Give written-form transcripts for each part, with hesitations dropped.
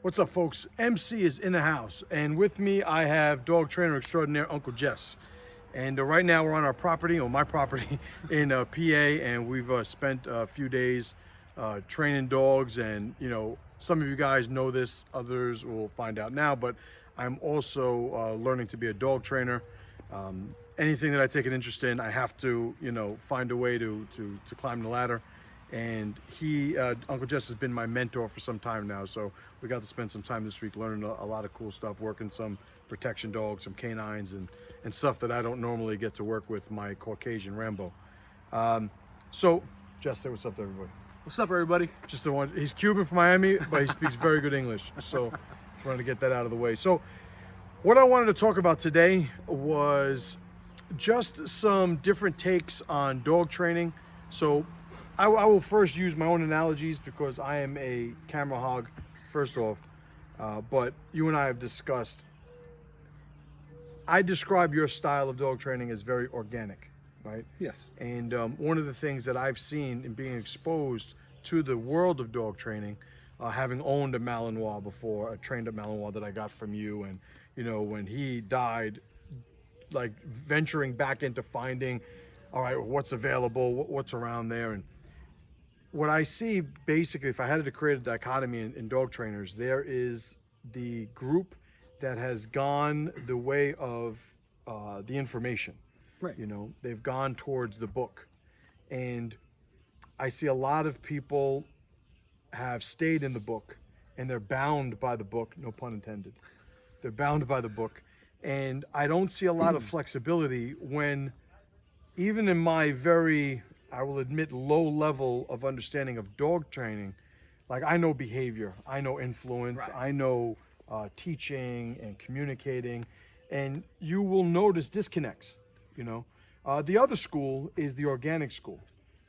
What's up, folks? MC is in the house, and with me I have dog trainer extraordinaire Uncle Jess. And right now we're on our property, or my property, in PA, and we've spent a few days training dogs. And you know, some of you guys know this, others will find out now, but I'm also learning to be a dog trainer. Anything that I take an interest in, I have to, you know, find a way to climb the ladder. And Uncle Jess has been my mentor for some time now, so we got to spend some time this week learning a lot of cool stuff, working some protection dogs, some canines, and stuff that I don't normally get to work with my Caucasian Rambo. So, Jess, say what's up to everybody. What's up, everybody? Just the one. He's Cuban from Miami, but he speaks very good English, so just wanted to get that out of the way. So, what I wanted to talk about today was just some different takes on dog training. So, I will first use my own analogies because I am a camera hog, first off. But you and I have discussed, I describe your style of dog training as very organic, right? Yes. And one of the things that I've seen in being exposed to the world of dog training, having owned a Malinois before, a trained up Malinois that I got from you, and you know, when he died, like venturing back into finding, all right, what's available, what's around there. And what I see, basically, if I had to create a dichotomy in dog trainers, there is the group that has gone the way of the information. Right. You know, they've gone towards the book. And I see a lot of people have stayed in the book, and they're bound by the book, no pun intended. They're bound by the book. And I don't see a lot of flexibility when, even in my very, I will admit, low level of understanding of dog training, like I know behavior, I know influence, Right. I know teaching and communicating, and you will notice disconnects, you know. The other school is the organic school.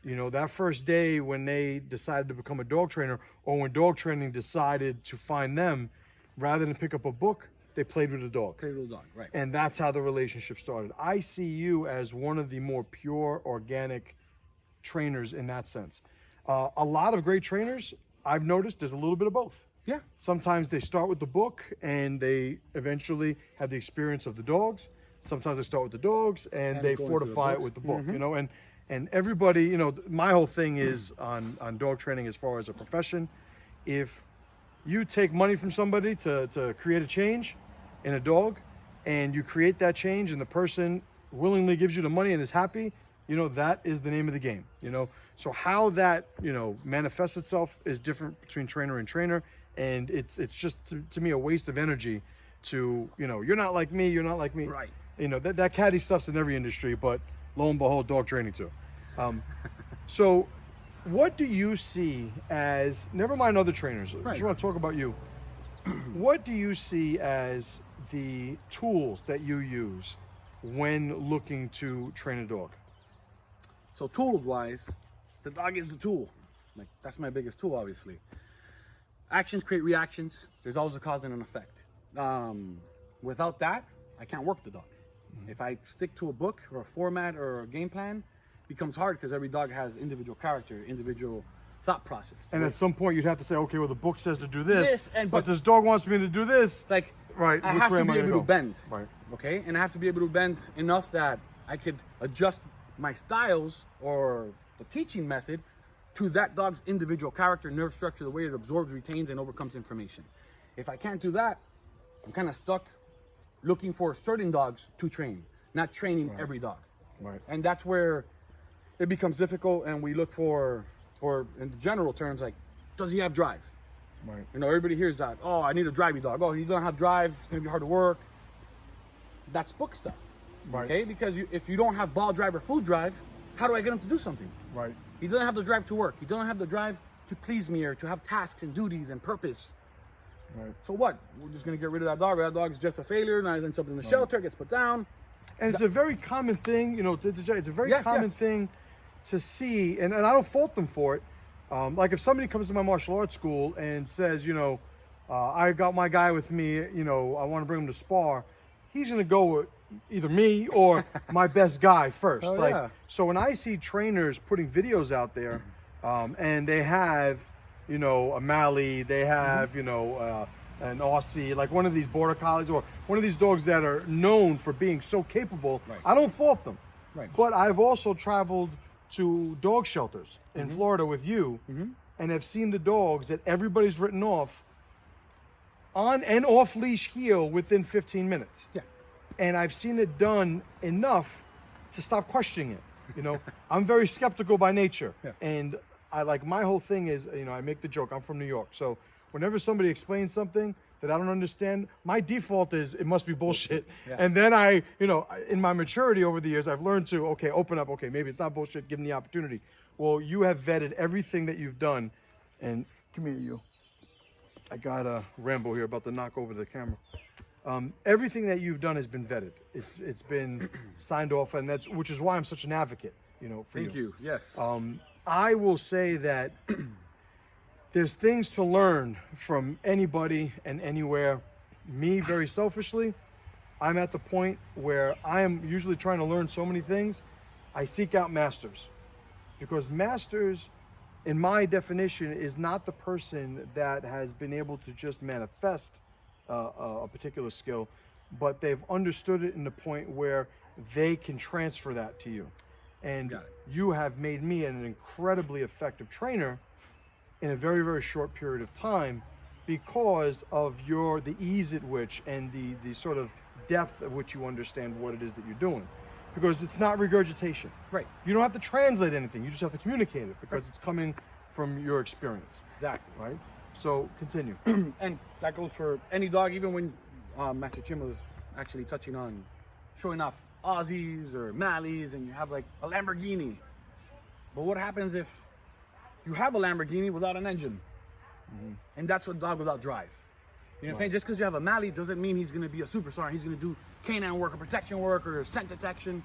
You know, that first day when they decided to become a dog trainer, or when dog training decided to find them, rather than pick up a book, they played with a dog. Played with a dog, right. And that's how the relationship started. I see you as one of the more pure, organic trainers in that sense. A lot of great trainers, I've noticed there's a little bit of both. Yeah. Sometimes they start with the book and they eventually have the experience of the dogs. Sometimes they start with the dogs and they go into the fortify it books. with the book, you know. And everybody, you know, my whole thing is on dog training as far as a profession. If you take money from somebody to create a change in a dog, and you create that change and the person willingly gives you the money and is happy, you know, that is the name of the game, you know. So how that, you know, manifests itself is different between trainer and trainer. And it's just, to me, a waste of energy to, you know, you're not like me, you're not like me. Right. You know, that catty stuff's in every industry, but lo and behold, dog training too. So what do you see as, never mind other trainers, I just want to talk about you. What do you see as the tools that you use when looking to train a dog? So tools wise, the dog is the tool. Like, that's my biggest tool, obviously. Actions create reactions. There's always a cause and an effect. Without that, I can't work the dog. If I stick to a book or a format or a game plan, it becomes hard because every dog has individual character, individual thought process. And at some point you'd have to say, okay, well, the book says to do this, but but this dog wants me to do this. Like, right, I which have way to am I be gonna able to go? bend. Right. Okay, and I have to be able to bend enough that I could adjust my styles or the teaching method to that dog's individual character, nerve structure, the way it absorbs, retains, and overcomes information. If I can't do that, I'm kind of stuck looking for certain dogs to train, not training every dog. Right. And that's where it becomes difficult, and we look for, or in the general terms, like, does he have drive? Right. You know, everybody hears that. Oh, I need a drivey dog. Oh, he doesn't have drive. It's going to be hard to work. That's book stuff. Right. Okay? Because if you don't have ball drive or food drive, how do I get him to do something? Right. He doesn't have the drive to work. He doesn't have the drive to please me or to have tasks and duties and purpose. Right. So what? We're just going to get rid of that dog. That dog's just a failure. Now he ends up in the shelter, gets put down. And it's a very common thing, you know, it's a very common thing to see, and I don't fault them for it. Like if somebody comes to my martial arts school and says, you know, I got my guy with me, you know, I want to bring him to spar, he's going to go with either me or my best guy first. Oh, like, yeah. so when I see trainers putting videos out there, and they have you know, a Mali, they have, you know, an Aussie, like one of these border collies or one of these dogs that are known for being so capable. Right. I don't fault them. Right. But I've also traveled to dog shelters in Florida with you and have seen the dogs that everybody's written off on and off leash heel within 15 minutes. Yeah. And I've seen it done enough to stop questioning it. You know, I'm very skeptical by nature. Yeah. And I like, my whole thing is, you know, I make the joke, I'm from New York. So whenever somebody explains something that I don't understand, my default is it must be bullshit. Yeah. And then I, you know, in my maturity over the years, I've learned to, okay, open up. Okay, maybe it's not bullshit, give them the opportunity. Well, you have vetted everything that you've done. And come here, you. I got Rambo here about to knock over the camera. Everything that you've done has been vetted. It's been signed off, and which is why I'm such an advocate, you know, for you. Thank you. Yes. I will say that there's things to learn from anybody and anywhere. Me, very selfishly, I'm at the point where I am usually trying to learn so many things. I seek out masters, because masters, in my definition, is not the person that has been able to just manifest a particular skill, but they've understood it in the point where they can transfer that to you. And you have made me an incredibly effective trainer in a very, very short period of time because of the ease at which and the sort of depth at which you understand what it is that you're doing. Because it's not regurgitation. Right. You don't have to translate anything. You just have to communicate it because it's coming from your experience. Exactly. Right? So continue. And that goes for any dog, even when Master Chim was actually touching on showing off Aussies or Malis and you have like a Lamborghini. But what happens if you have a Lamborghini without an engine? And that's a dog without drive. You know what I'm saying? Just because you have a Mali doesn't mean he's going to be a superstar. He's going to do canine work or protection work or scent detection,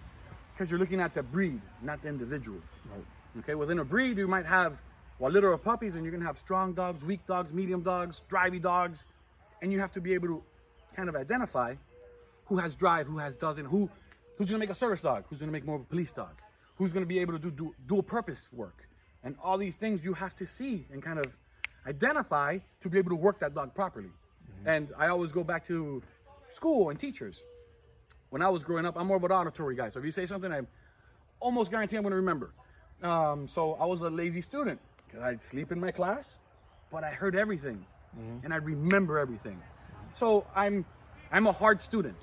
because you're looking at the breed, not the individual. Right. Okay, within a breed, you might have a litter of puppies, and you're going to have strong dogs, weak dogs, medium dogs, drivey dogs, and you have to be able to kind of identify who has drive, who doesn't, who's going to make a service dog, who's going to make more of a police dog, who's going to be able to do dual purpose work, and all these things you have to see and kind of identify to be able to work that dog properly. And I always go back to school and teachers. When I was growing up, I'm more of an auditory guy. So if you say something, I almost guarantee I'm going to remember. So I was a lazy student because I'd sleep in my class, but I heard everything and I remember everything. So I'm a hard student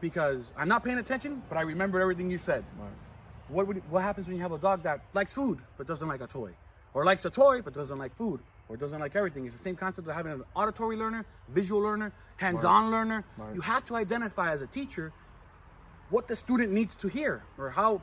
because I'm not paying attention, but I remember everything you said. Right. What happens when you have a dog that likes food but doesn't like a toy, or likes a toy but doesn't like food, or doesn't like everything? It's the same concept of having an auditory learner, visual learner, hands-on learner. Right. You have to identify as a teacher what the student needs to hear, or how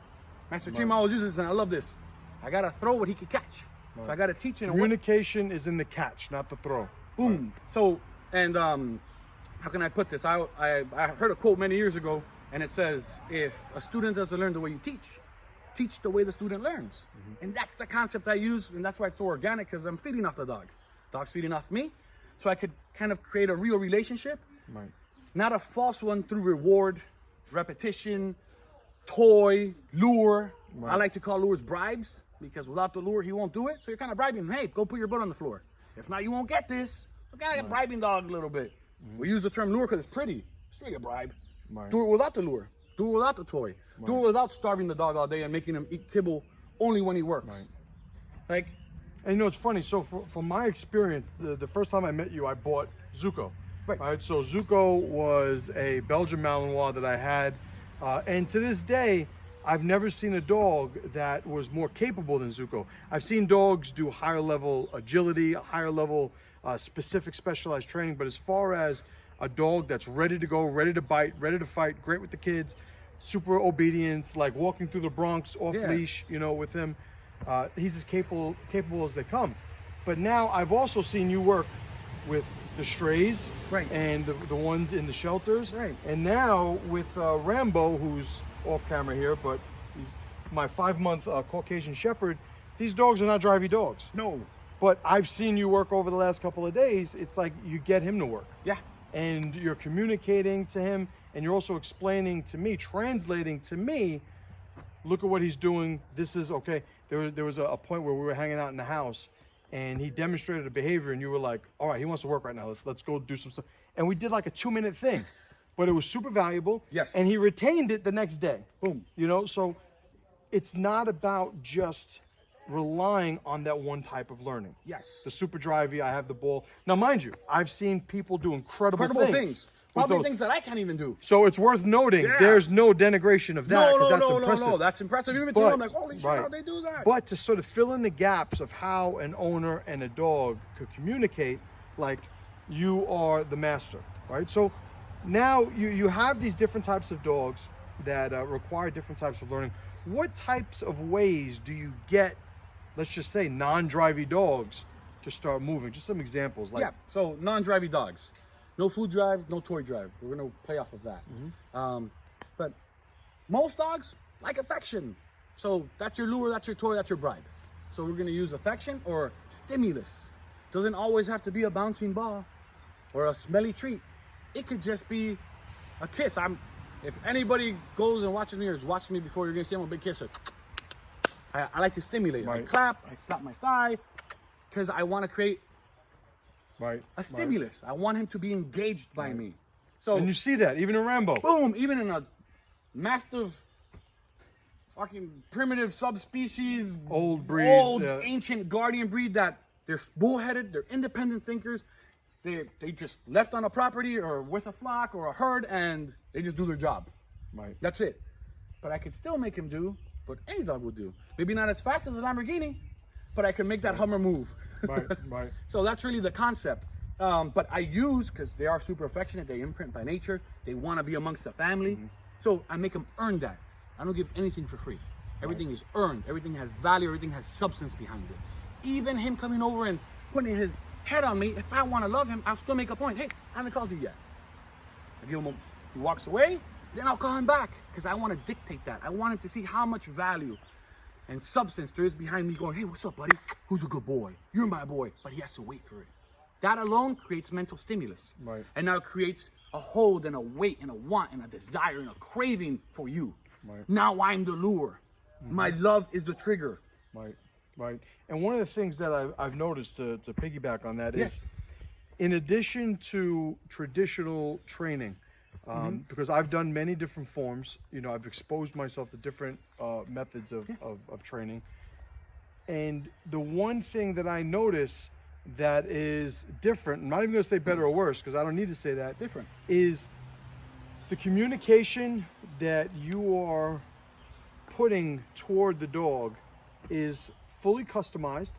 Master Chima always uses this, and I love this. I gotta throw what he can catch. So I gotta teach him. Communication is in the catch, not the throw. Boom. Right. So, and how can I put this? I heard a quote many years ago, and it says, if a student doesn't learn the way you teach the way the student learns. And that's the concept I use, and that's why it's so organic, because I'm feeding off the dog. Dog's feeding off me, so I could kind of create a real relationship, not a false one through reward, repetition, toy, lure. I like to call lures bribes, because without the lure, he won't do it. So you're kind of bribing him. Hey, go put your butt on the floor. If not, you won't get this. So kind of bribing dog a little bit. We use the term lure because it's pretty. It's really a bribe. Do it without the lure. Do it without the toy. Do it without starving the dog all day and making him eat kibble only when he works. Like, and you know, it's funny. So from my experience, the first time I met you, I bought Zuko. Right. So Zuko was a Belgian Malinois that I had. And to this day, I've never seen a dog that was more capable than Zuko. I've seen dogs do higher level agility, higher level specific specialized training. But as far as a dog that's ready to go, ready to bite, ready to fight, great with the kids, super obedience, like walking through the Bronx off leash, you know, with him. He's as capable as they come. But now I've also seen you work with the strays, and the ones in the shelters, and now with Rambo, who's off camera here, but he's my 5-month Caucasian Shepherd. These dogs are not drivey dogs. No. But I've seen you work over the last couple of days. It's like you get him to work. Yeah. And you're communicating to him, and you're also explaining to me, translating to me, look at what he's doing. This is okay. There was a point where we were hanging out in the house, and he demonstrated a behavior, and you were like, all right, he wants to work right now. Let's go do some stuff. And we did like a 2-minute thing, but it was super valuable. Yes. And he retained it the next day. Boom. You know, so it's not about just relying on that one type of learning. Yes. The super drivey, I have the ball. Now, mind you, I've seen people do incredible things. Probably things that I can't even do. So it's worth noting, there's no denigration of that, because that's impressive. No, that's impressive. Even to me, I'm like, holy shit, right. how'd they do that? But to sort of fill in the gaps of how an owner and a dog could communicate, like, you are the master, right? So now you have these different types of dogs that require different types of learning. What types of ways do you get, let's just say, non-drivey dogs to start moving? Just some examples. Like, yeah, so non-drivey dogs. No food drive, no toy drive. We're going to play off of that. But most dogs like affection. So that's your lure, that's your toy, that's your bribe. So we're going to use affection or stimulus. Doesn't always have to be a bouncing ball or a smelly treat. It could just be a kiss. If anybody goes and watches me or is watching me before, you're going to see I'm a big kisser. I like to stimulate. Right. I clap, I slap my thigh, because I want to create a stimulus. I want him to be engaged by me. So, and you see that even in Rambo. Boom! Even in a mastiff, fucking primitive subspecies, old breed, ancient guardian breed that they're bullheaded, they're independent thinkers. They just left on a property or with a flock or a herd, and they just do their job. Right. That's it. But I could still make him do what any dog would do. Maybe not as fast as a Lamborghini, but I can make that Hummer move. Right. So that's really the concept. But I use, because they are super affectionate, they imprint by nature, they want to be amongst the family. So I make them earn that. I don't give anything for free. Everything is earned. Everything has value. Everything has substance behind it. Even him coming over and putting his head on me, if I want to love him, I'll still make a point. Hey, I haven't called you yet. I give him he walks away, then I'll call him back, because I want to dictate that. I wanted to see how much value and substance there is behind me going, hey, what's up, buddy? Who's a good boy? You're my boy. But he has to wait for it. That alone creates mental stimulus. Right. And now it creates a hold and a weight and a want and a desire and a craving for you. Right. Now I'm the lure. My love is the trigger. Right. And one of the things that I've noticed, to piggyback on that, is in addition to traditional training, because I've done many different forms, you know, I've exposed myself to different methods of training. And the one thing that I notice that is different, I'm not even going to say better or worse, because I don't need to say that, Different. is the communication that you are putting toward the dog is fully customized,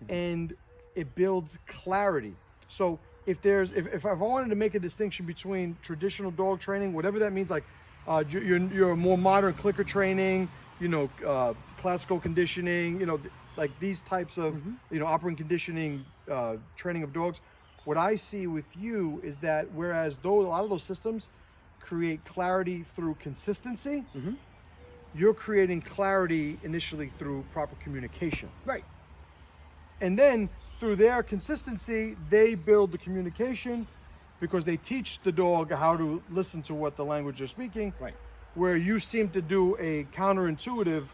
and it builds clarity. So if I wanted to make a distinction between traditional dog training, whatever that means, like your more modern clicker training, you know, classical conditioning, you know, like these types of, you know, operant conditioning, training of dogs, what I see with you is that whereas a lot of those systems create clarity through consistency, you're creating clarity initially through proper communication. Right. And then through their consistency, they build the communication because they teach the dog how to listen to what the language they're speaking. Right. Where you seem to do a counterintuitive,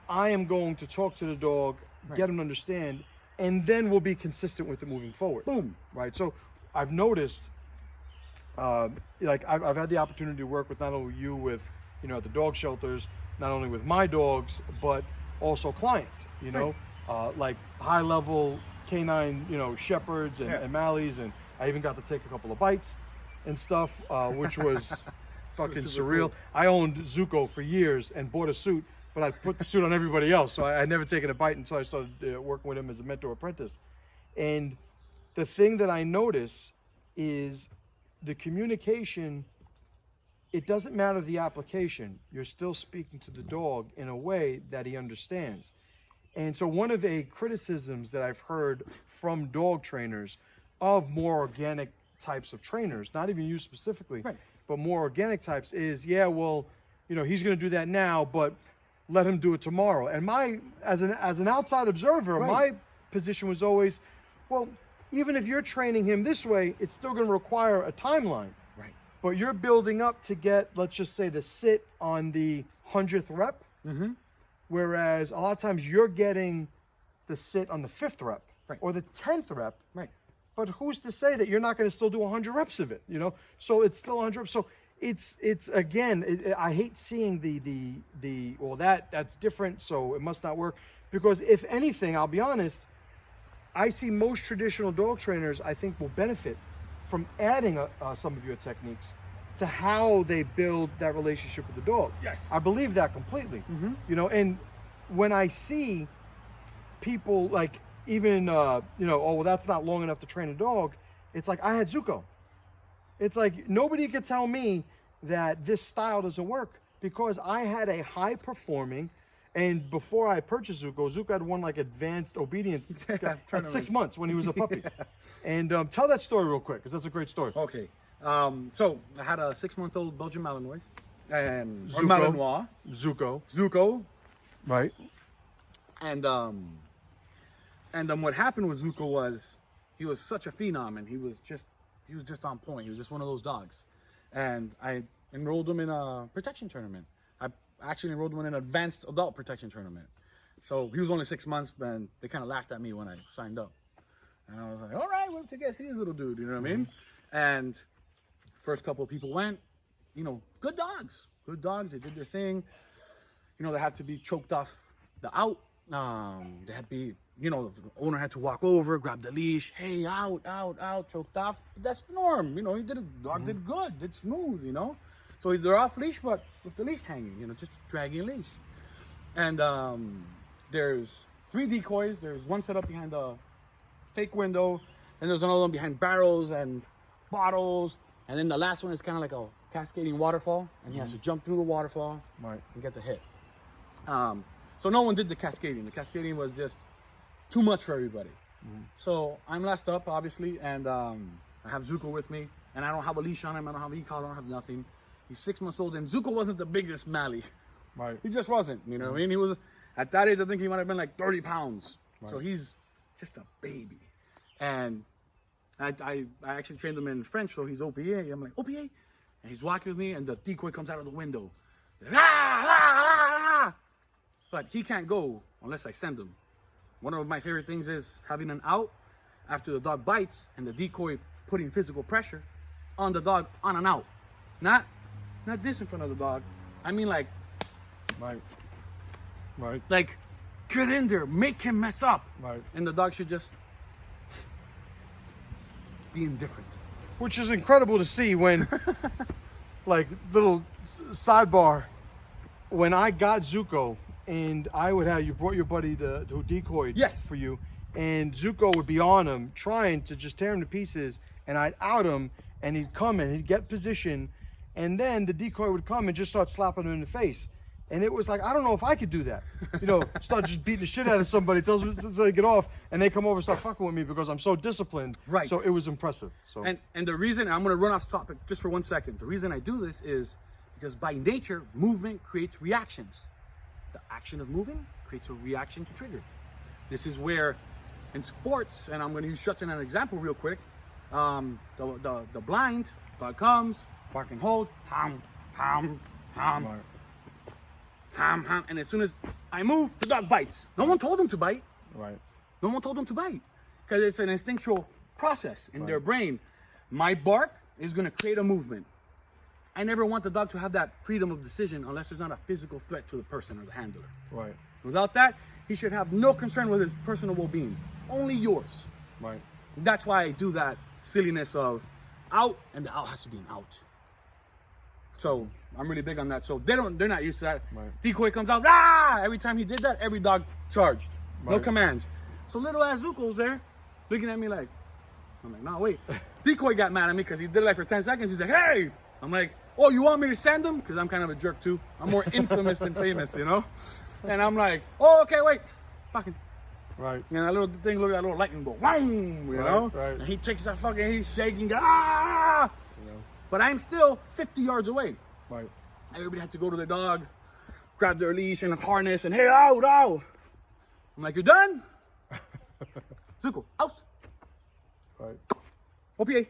I am going to talk to the dog, get him to understand, and then we'll be consistent with it moving forward. Boom. Right. So I've noticed, like I've had the opportunity to work with not only you with, you know, at the dog shelters, not only with my dogs, but also clients, you know, like high level canine, you know, shepherds and Malleys. And I even got to take a couple of bites and stuff, which was fucking surreal. Cool. I owned Zuko for years and bought a suit, but I put the suit on everybody else. So I had never taken a bite until I started working with him as a mentor apprentice. And the thing that I notice is the communication. It doesn't matter the application. You're still speaking to the dog in a way that he understands. And so one of the criticisms that I've heard from dog trainers of more organic types of trainers, not even you specifically, but more organic types, is, yeah, well, you know, he's going to do that now, but let him do it tomorrow. And as an outside observer, my position was always, well, even if you're training him this way, it's still going to require a timeline. But you're building up to get, let's just say, the sit on the 100th rep, whereas a lot of times you're getting the sit on the 5th rep. Right. or the 10th rep. Right. But who's to say that you're not going to still do 100 reps of it, you know? So it's still 100 reps. So it's again, I hate seeing well, that's different, so it must not work. Because if anything, I'll be honest, I see most traditional dog trainers, I think, will benefit from adding some of your techniques to how they build that relationship with the dog. Yes. I believe that completely. Mm-hmm. You know, and when I see people like even, oh, well, that's not long enough to train a dog. It's like, I had Zuko. It's like, nobody could tell me that this style doesn't work because I had a high performing, and before I purchased Zuko had won like advanced obedience at 6 months when he was a puppy. Yeah. And tell that story real quick, because that's a great story. Okay. So I had a 6-month-old Belgian Malinois, and or Zuko. Malinois. Zuko. Right. And what happened with Zuko was he was such a phenom, and he was just on point. He was just one of those dogs. And I enrolled him in a protection tournament. I actually enrolled him in an advanced adult protection tournament. So he was only 6 months, and they kind of laughed at me when I signed up. And I was like, all right, well, to get see this little dude, you know what I mean? And first couple of people went, good dogs. Good dogs, they did their thing. They had to be choked off the out. They had to be, the owner had to walk over, grab the leash. Hey, out, choked off. That's the norm. He did it. Dog did good, did smooth, So they're off leash, but with the leash hanging, just dragging a leash. And there's 3 decoys. There's one set up behind a fake window, and there's another one behind barrels and bottles. And then the last one is kind of like a cascading waterfall, and he has to jump through the waterfall and get the hit. So no one did the cascading. The cascading was just too much for everybody. So I'm last up, obviously, and I have Zuko with me, and I don't have a leash on him. I don't have an e-collar. I don't have nothing. He's 6 months old, and Zuko wasn't the biggest Mally. Right. He just wasn't. You know what I mean? He was at that age. I think he might have been like 30 pounds. Right. So he's just a baby, and I actually trained him in French, so he's OPA. I'm like, OPA? And he's walking with me, and the decoy comes out of the window. But he can't go unless I send him. One of my favorite things is having an out after the dog bites, and the decoy putting physical pressure on the dog on an out. Not this in front of the dog. I mean like, like, get in there, make him mess up. Right. And the dog should just be indifferent. Which is incredible to see when, like, little sidebar, when I got Zuko, and you brought your buddy who decoyed for you, and Zuko would be on him, trying to just tear him to pieces, and I'd out him, and he'd come and he'd get position, and then the decoy would come and just start slapping him in the face. And it was like, I don't know if I could do that. Start just beating the shit out of somebody, tells me to get off, and they come over and start fucking with me because I'm so disciplined. Right. So it was impressive. So and the reason, I'm gonna run off topic just for 1 second. The reason I do this is because by nature, movement creates reactions. The action of moving creates a reaction to trigger. This is where in sports, and I'm gonna use Shuts as an example real quick. The blind dog comes, bark and hold, ham, and as soon as I move, the dog bites. No one told him to bite. Right. No one told him to bite because it's an instinctual process in their brain. My bark is going to create a movement. I never want the dog to have that freedom of decision unless there's not a physical threat to the person or the handler. Right. Without that, he should have no concern with his personal well-being. Only yours. Right. That's why I do that silliness of out, and the out has to be an out. So I'm really big on that. So they're not used to that. Right. Decoy comes out, every time he did that, every dog charged. No commands. So little ass Zuko's there, looking at me like, I'm like, no, wait. Decoy got mad at me because he did it like for 10 seconds. He's like, hey! I'm like, oh, you want me to send him? Because I'm kind of a jerk too. I'm more infamous than famous, And I'm like, oh, okay, wait. Fucking. Right. And that little thing, look at that little lightning bolt. Wham! You know? Right. And he takes that fucking, he's shaking, But I'm still 50 yards away. Right. Everybody had to go to their dog, grab their leash and a harness, and hey, out. I'm like, you done? Zuko, out. Right. OPA.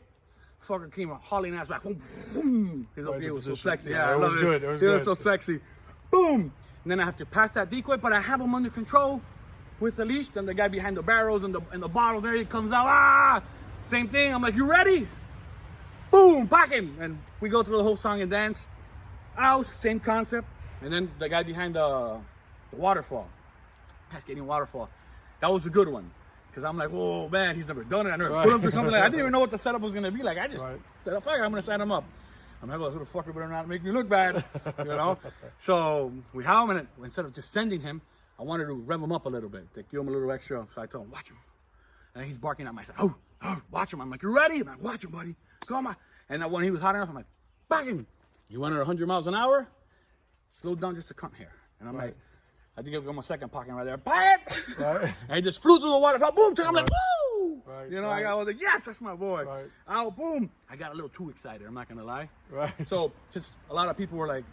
Fucker came hauling ass back. Boom, boom. His OPA was so sexy. Yeah, it was good. It was so sexy. Boom. And then I have to pass that decoy, but I have him under control. with the leash. Then the guy behind the barrels and the bottle there, he comes out. Ah, same thing. I'm like, you ready? Boom, packing, and we go through the whole song and dance. House, same concept. And then the guy behind the waterfall, cascading waterfall. That was a good one. Because I'm like, oh man, he's never done it. I never put him through something like that. I didn't even know what the setup was going to be like. I just said, fuck it, I'm going to sign him up. I'm like, oh, who the fucker better not make me look bad, you know? So we have him, and instead of just sending him, I wanted to rev him up a little bit, to give him a little extra. So I told him, watch him. And he's barking at my side. Oh, watch him. I'm like, you ready? I'm like, watch him, buddy. Come on. And when he was hot enough, I'm like, back him. He went at 100 miles an hour, slowed down just a cunt here. And I'm like, I think I'll go my second pocket right there. Bam! And he just flew through the water. Boom! I'm like, woo! You know, I was like, yes, that's my boy. Out, boom! I got a little too excited. I'm not gonna lie. So just a lot of people were like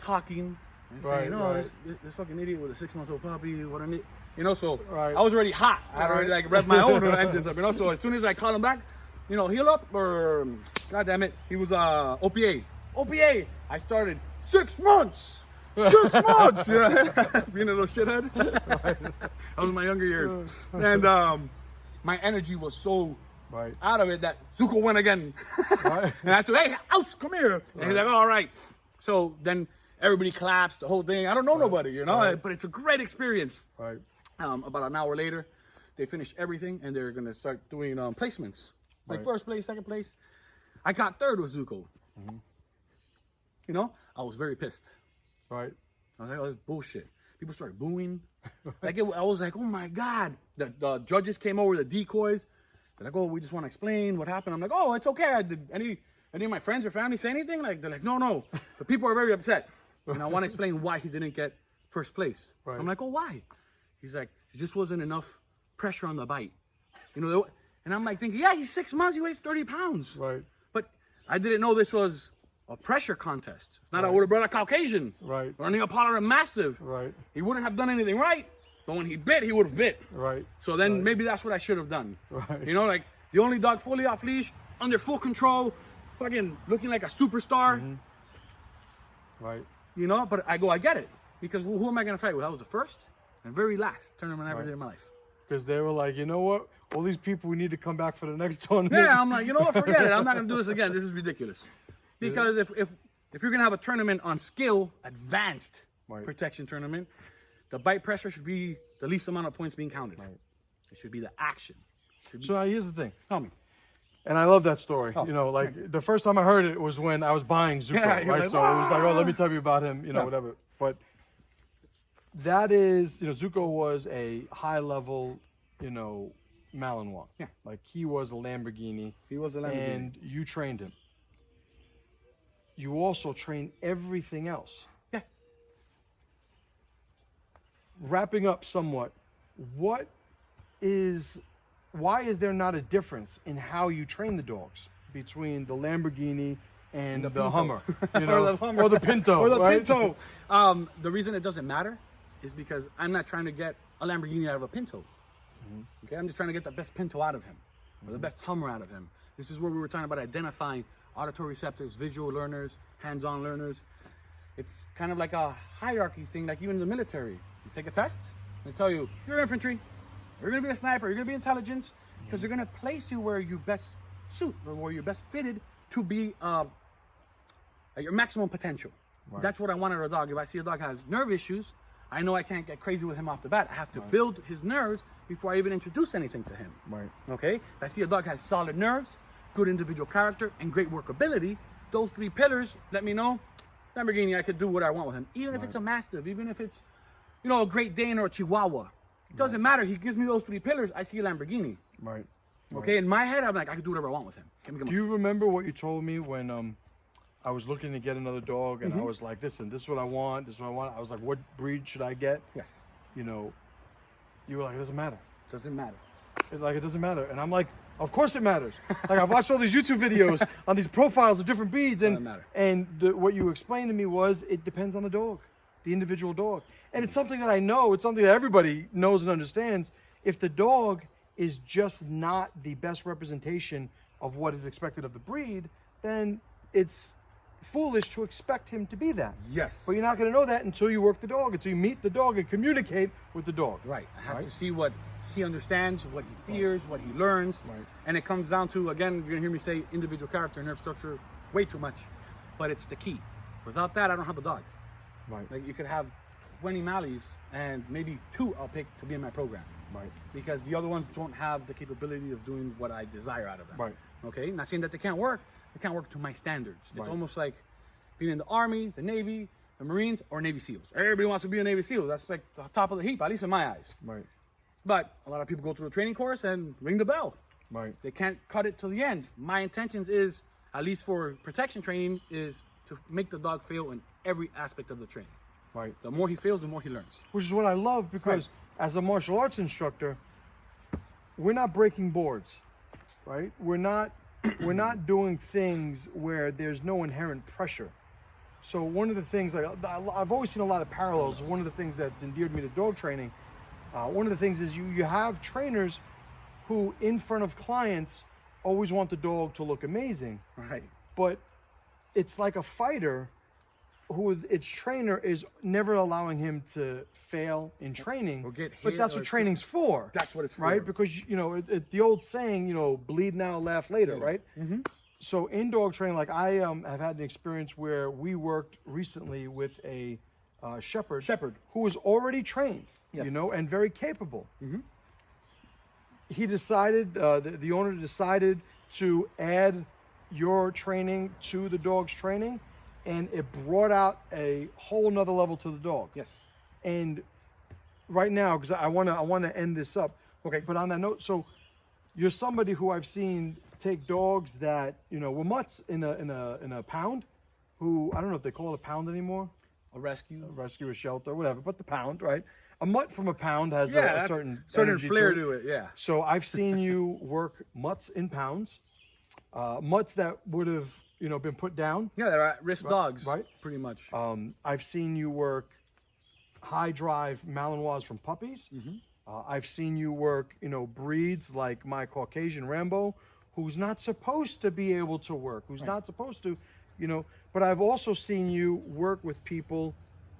talking and saying, "Oh, this fucking idiot with a 6-month-old puppy. What an idiot!" You know. So I was already hot. I had already like revved my own engines up. You know. So as soon as I called him back, you know, heal up or God damn it, he was OPA. OPA. I started 6 months. 6 months, you know, being a little shithead. That was my younger years, and my energy was so out of it that Zuko went again. And I said, "Hey, Ouse, come here!" And he's like, "All right." So then everybody claps, the whole thing. I don't know nobody, you know, but it's a great experience. About an hour later, they finished everything, and they're gonna start doing placements, like first place, second place. I got third with Zuko. You know, I was very pissed. I was like, oh, this bullshit. People started booing. I was like, oh my God. The judges came over, the decoys. They're like, oh, we just want to explain what happened. I'm like, oh, it's okay. Did any of my friends or family say anything? Like, they're like, no. The people are very upset. And I want to explain why he didn't get first place. I'm like, oh, why? He's like, it just wasn't enough pressure on the bite. You know, and I'm like thinking, yeah, he's 6 months. He weighs 30 pounds. But I didn't know this was a pressure contest. If not, I would have brought a Caucasian. Or a Neapolitan Mastiff. He wouldn't have done anything right. But when he bit, he would have bit. So then maybe that's what I should have done. You know, like the only dog fully off leash, under full control, fucking looking like a superstar. You know, but I get it. Because who am I going to fight with? I was the first and very last tournament I ever did in my life. Because they were like, you know what? All these people, we need to come back for the next tournament. Yeah, I'm like, you know what? Forget it. I'm not going to do this again. This is ridiculous. Because if you're going to have a tournament on skill, advanced protection tournament, the bite pressure should be the least amount of points being counted. It should be the action. So now here's the thing. Tell me. And I love that story. You know, like the first time I heard it was when I was buying Zuko, right? Like, so it was like, oh, let me tell you about him, you know, whatever. But that is, you know, Zuko was a high level, you know, Malinois. Like he was a Lamborghini. He was a Lamborghini. And you trained him. You also train everything else. Wrapping up somewhat, why is there not a difference in how you train the dogs between the Lamborghini and the Hummer, you know, or the Pinto, or the Pinto? The reason it doesn't matter is because I'm not trying to get a Lamborghini out of a Pinto. Okay, I'm just trying to get the best Pinto out of him, or the best Hummer out of him. This is where we were talking about identifying auditory receptors, visual learners, hands-on learners. It's kind of like a hierarchy thing, like even in the military. You take a test, they tell you, you're infantry, you're going to be a sniper, you're going to be intelligence, because they're going to place you where you best suit, or where you're best fitted to be at your maximum potential. That's what I want out of a dog. If I see a dog has nerve issues, I know I can't get crazy with him off the bat. I have to build his nerves before I even introduce anything to him. Okay? If I see a dog has solid nerves, good individual character, and great workability, those three pillars let me know, Lamborghini, I could do what I want with him. Even if it's a Mastiff, even if it's, you know, a Great Dane or a Chihuahua. It doesn't matter. He gives me those three pillars, I see a Lamborghini. Okay, in my head, I'm like, I can do whatever I want with him. Do you remember what you told me when I was looking to get another dog and I was like, listen, this is what I want, this is what I want. I was like, what breed should I get? You know, you were like, it doesn't matter. Doesn't matter. It doesn't matter. And I'm like, of course it matters. Like I've watched all these YouTube videos on these profiles of different breeds, and what you explained to me was it depends on the dog, the individual dog. And it's something that I know, it's something that everybody knows and understands. If the dog is just not the best representation of what is expected of the breed, then it's foolish to expect him to be that. Yes. But you're not going to know that until you work the dog, until you meet the dog and communicate with the dog. Right. I have Right. to see what he understands, what he fears, what he learns. Right. And it comes down to, again, you're going to hear me say individual character and nerve structure way too much. But it's the key. Without that, I don't have a dog. Right. Like, you could have 20 Malleys and maybe 2 I'll pick to be in my program. Right. Because the other ones don't have the capability of doing what I desire out of them. Right. Okay? Not saying that they can't work. They can't work to my standards. It's Right. almost like being in the Army, the Navy, the Marines, or Navy SEALs. Everybody wants to be a Navy SEAL. That's like the top of the heap, at least in my eyes. Right. But a lot of people go through a training course and ring the bell. Right. They can't cut it till the end. My intentions is, at least for protection training, is to make the dog fail in every aspect of the training. Right. The more he fails, the more he learns. Which is what I love, because as a martial arts instructor, we're not breaking boards, right? We're not doing things where there's no inherent pressure. So one of the things, like, I've always seen a lot of parallels. One of the things that's endeared me to dog training, one of the things is you have trainers who, in front of clients, always want the dog to look amazing. Right. But it's like a fighter who its trainer is never allowing him to fail in training. Or get But hit that's or- what training's for. That's what it's for. Right? Because, the old saying, bleed now, laugh later, right? Mm-hmm. So in dog training, like I have had an experience where we worked recently with a shepherd who was already trained, Yes. and very capable. Mhm. He decided, the owner decided to add your training to the dog's training, and it brought out a whole nother level to the dog. Yes. And right now, because I want to end this up. Okay. But on that note, so you're somebody who I've seen take dogs that were mutts in a pound, who I don't know if they call it a pound anymore, A rescue. a rescue, a shelter, whatever. But the pound, right? A mutt from a pound has Yeah, a certain energy flair to it. to it. Yeah. So I've seen you work mutts in pounds, mutts that would have been put down. Yeah, they're at-risk dogs. right. Pretty much. I've seen you work high drive Malinois from puppies. Mhm. I've seen you work, breeds like my Caucasian Rambo, who's not supposed to be able to work, who's not supposed to, But I've also seen you work with people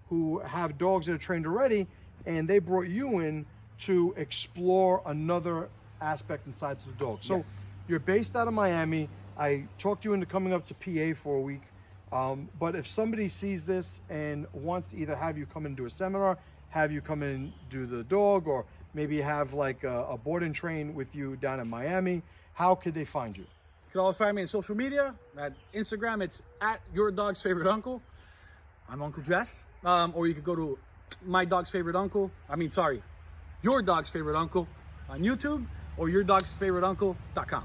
who have dogs that are trained already, and they brought you in to explore another aspect inside to the dog. So Yes. you're based out of Miami. I talked you into coming up to PA for a week. But if somebody sees this and wants to either have you come and do a seminar, have you come in and do the dog, or maybe have like a board and train with you down in Miami, how could they find you? You can always find me on social media. At Instagram, it's at Your Dog's Favorite Uncle. I'm Uncle Jess. Or you could go to Your Dog's Favorite Uncle on YouTube, or YourDogsFavoriteUncle.com.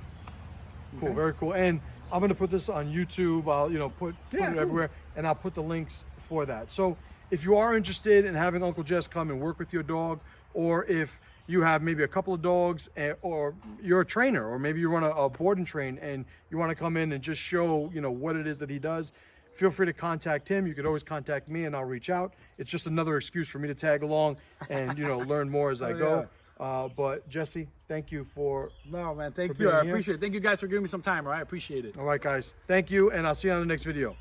Cool, very cool. And I'm gonna put this on YouTube. I'll put it cool. everywhere, and I'll put the links for that. So if you are interested in having Uncle Jess come and work with your dog, or if you have maybe a couple of dogs, or you're a trainer, or maybe you run a board and train and you want to come in and just show what it is that he does, feel free to contact him. You could always contact me and I'll reach out. It's just another excuse for me to tag along and learn more as I go. But Jesse, thank you for No, man, thank for you. being I here. appreciate it. Thank you guys for giving me some time, all right? I appreciate it. All right, guys, thank you, and I'll see you on the next video.